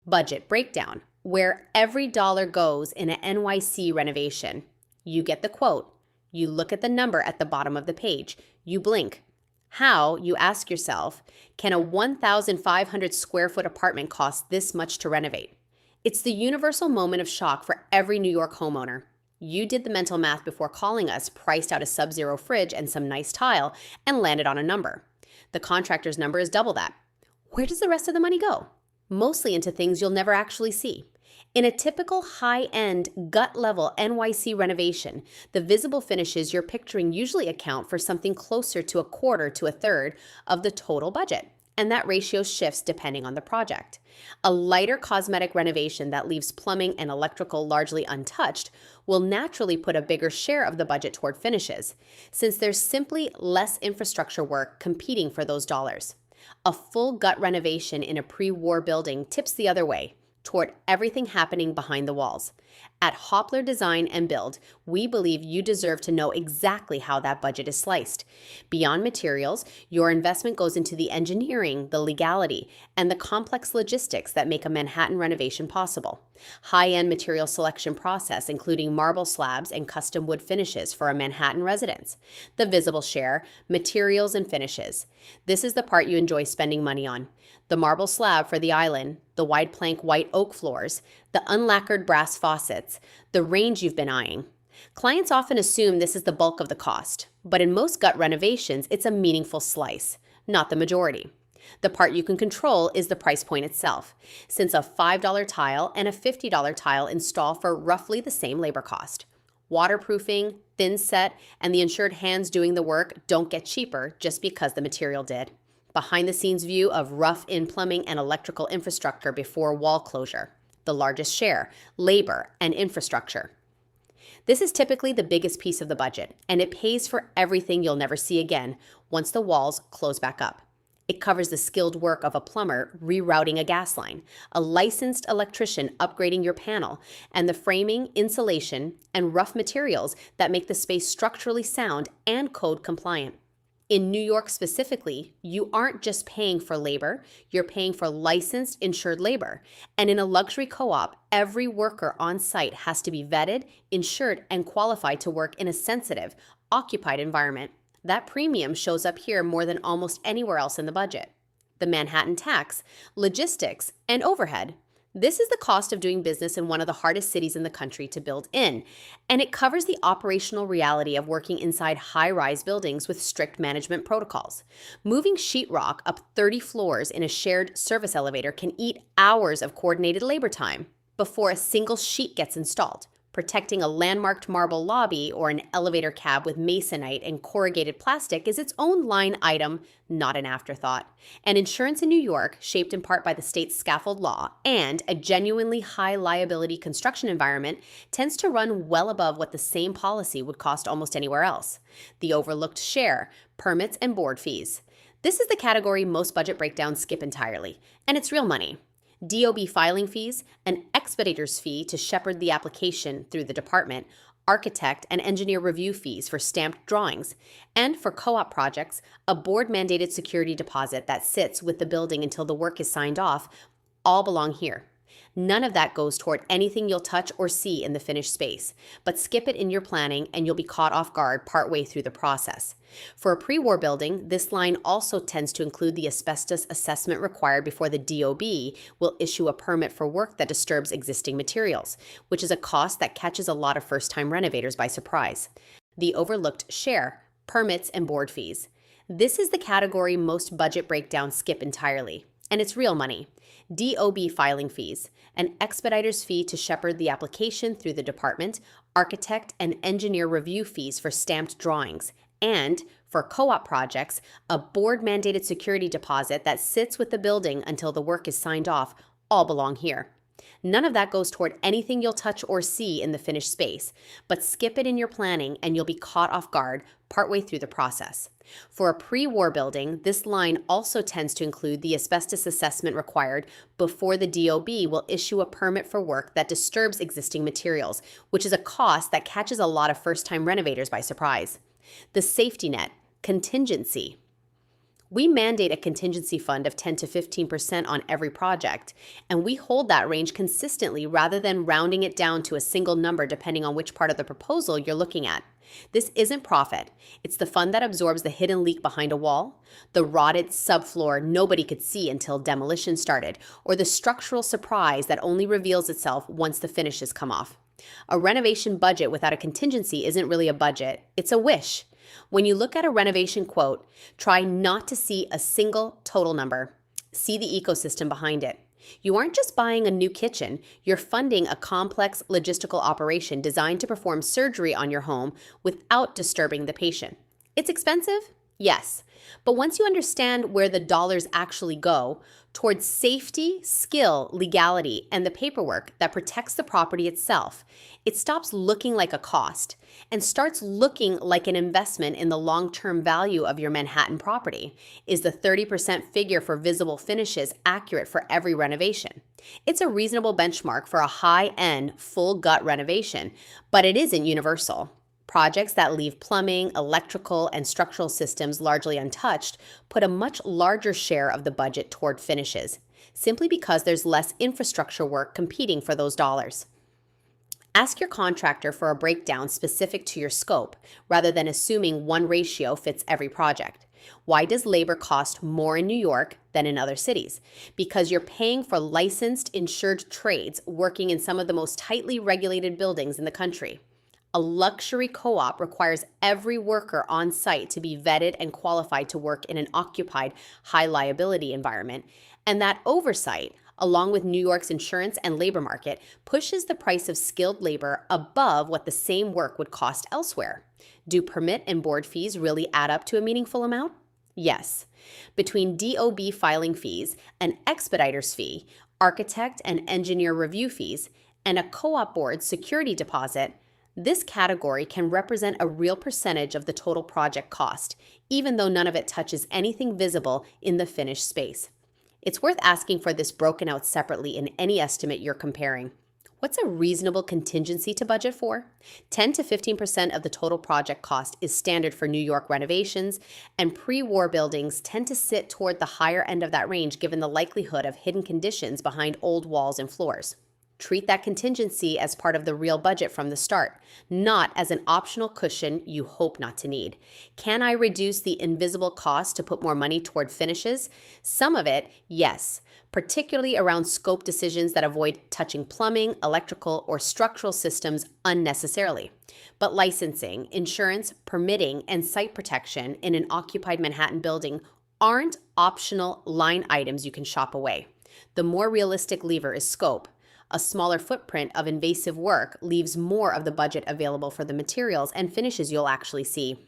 Budget breakdown, where every dollar goes in an NYC renovation. You get the quote. You look at the number at the bottom of the page. You blink. How, you ask yourself, can a 1,500 square foot apartment cost this much to renovate? It's the universal moment of shock for every New York homeowner. You did the mental math before calling us, priced out a sub-zero fridge and some nice tile, and landed on a number. The contractor's number is double that. Where does the rest of the money go? Mostly into things you'll never actually see. In a typical high-end, gut-level NYC renovation, the visible finishes you're picturing usually account for something closer to a quarter to a third of the total budget, and that ratio shifts depending on the project. A lighter cosmetic renovation that leaves plumbing and electrical largely untouched will naturally put a bigger share of the budget toward finishes, since there's simply less infrastructure work competing for those dollars. A full gut renovation in a pre-war building tips the other way, toward everything happening behind the walls. At Hoppler Design and Build, we believe you deserve to know exactly how that budget is sliced. Beyond materials, your investment goes into the engineering, the legality, and the complex logistics that make a Manhattan renovation possible. High-end material selection process, including marble slabs and custom wood finishes for a Manhattan residence. The visible share, materials and finishes. This is the part you enjoy spending money on. The marble slab for the island, the wide plank white oak floors, the unlacquered brass faucets, the range you've been eyeing. Clients often assume this is the bulk of the cost, but in most gut renovations, it's a meaningful slice, not the majority. The part you can control is the price point itself, since a $5 tile and a $50 tile install for roughly the same labor cost. Waterproofing, thin set, and the insured hands doing the work don't get cheaper just because the material did. Behind-the-scenes view of rough-in plumbing and electrical infrastructure before wall closure. The largest share, labor and infrastructure. This is typically the biggest piece of the budget, and it pays for everything you'll never see again once the walls close back up. It covers the skilled work of a plumber rerouting a gas line, a licensed electrician upgrading your panel, and the framing, insulation, and rough materials that make the space structurally sound and code compliant. In New York specifically, you aren't just paying for labor, you're paying for licensed, insured labor. And in a luxury co-op, every worker on site has to be vetted, insured, and qualified to work in a sensitive, occupied environment. That premium shows up here more than almost anywhere else in the budget. The Manhattan tax, logistics, and overhead. This is the cost of doing business in one of the hardest cities in the country to build in, and it covers the operational reality of working inside high-rise buildings with strict management protocols. Moving sheetrock up 30 floors in a shared service elevator can eat hours of coordinated labor time before a single sheet gets installed. Protecting a landmarked marble lobby or an elevator cab with masonite and corrugated plastic is its own line item, not an afterthought. And insurance in New York, shaped in part by the state's scaffold law and a genuinely high liability construction environment, tends to run well above what the same policy would cost almost anywhere else. The overlooked share, permits and board fees. This is the category most budget breakdowns skip entirely, and it's real money. DOB filing fees, an expediter's fee to shepherd the application through the department, architect and engineer review fees for stamped drawings, and for co-op projects, a board-mandated security deposit that sits with the building until the work is signed off, all belong here. None of that goes toward anything you'll touch or see in the finished space, but skip it in your planning and you'll be caught off guard partway through the process. For a pre-war building, this line also tends to include the asbestos assessment required before the DOB will issue a permit for work that disturbs existing materials, which is a cost that catches a lot of first-time renovators by surprise. The overlooked share, permits, and board fees. This is the category most budget breakdowns skip entirely, and it's real money. DOB filing fees, an expediter's fee to shepherd the application through the department, architect and engineer review fees for stamped drawings, and, for co-op projects, a board-mandated security deposit that sits with the building until the work is signed off, all belong here. None of that goes toward anything you'll touch or see in the finished space, but skip it in your planning and you'll be caught off guard partway through the process. For a pre-war building, this line also tends to include the asbestos assessment required before the DOB will issue a permit for work that disturbs existing materials, which is a cost that catches a lot of first-time renovators by surprise. The safety net, contingency. We mandate a contingency fund of 10 to 15% on every project, and we hold that range consistently rather than rounding it down to a single number depending on which part of the proposal you're looking at. This isn't profit. It's the fund that absorbs the hidden leak behind a wall, the rotted subfloor nobody could see until demolition started, or the structural surprise that only reveals itself once the finishes come off. A renovation budget without a contingency isn't really a budget, it's a wish. When you look at a renovation quote, try not to see a single total number. See the ecosystem behind it. You aren't just buying a new kitchen, you're funding a complex logistical operation designed to perform surgery on your home without disturbing the patient. It's expensive? Yes. But once you understand where the dollars actually go, towards safety, skill, legality, and the paperwork that protects the property itself, it stops looking like a cost and starts looking like an investment in the long-term value of your Manhattan property. Is the 30% figure for visible finishes accurate for every renovation? It's a reasonable benchmark for a high-end, full-gut renovation, but it isn't universal. Projects that leave plumbing, electrical, and structural systems largely untouched put a much larger share of the budget toward finishes, simply because there's less infrastructure work competing for those dollars. Ask your contractor for a breakdown specific to your scope, rather than assuming one ratio fits every project. Why does labor cost more in New York than in other cities? Because you're paying for licensed, insured trades working in some of the most tightly regulated buildings in the country. A luxury co-op requires every worker on site to be vetted and qualified to work in an occupied, high-liability environment, and that oversight, along with New York's insurance and labor market, pushes the price of skilled labor above what the same work would cost elsewhere. Do permit and board fees really add up to a meaningful amount? Yes. Between DOB filing fees, an expediter's fee, architect and engineer review fees, and a co-op board security deposit, this category can represent a real percentage of the total project cost, even though none of it touches anything visible in the finished space. It's worth asking for this broken out separately in any estimate you're comparing. What's a reasonable contingency to budget for? 10 to 15% of the total project cost is standard for New York renovations, and pre-war buildings tend to sit toward the higher end of that range given the likelihood of hidden conditions behind old walls and floors. Treat that contingency as part of the real budget from the start, not as an optional cushion you hope not to need. Can I reduce the invisible cost to put more money toward finishes? Some of it, yes, particularly around scope decisions that avoid touching plumbing, electrical, or structural systems unnecessarily. But licensing, insurance, permitting, and site protection in an occupied Manhattan building aren't optional line items you can shop away. The more realistic lever is scope. A smaller footprint of invasive work leaves more of the budget available for the materials and finishes you'll actually see.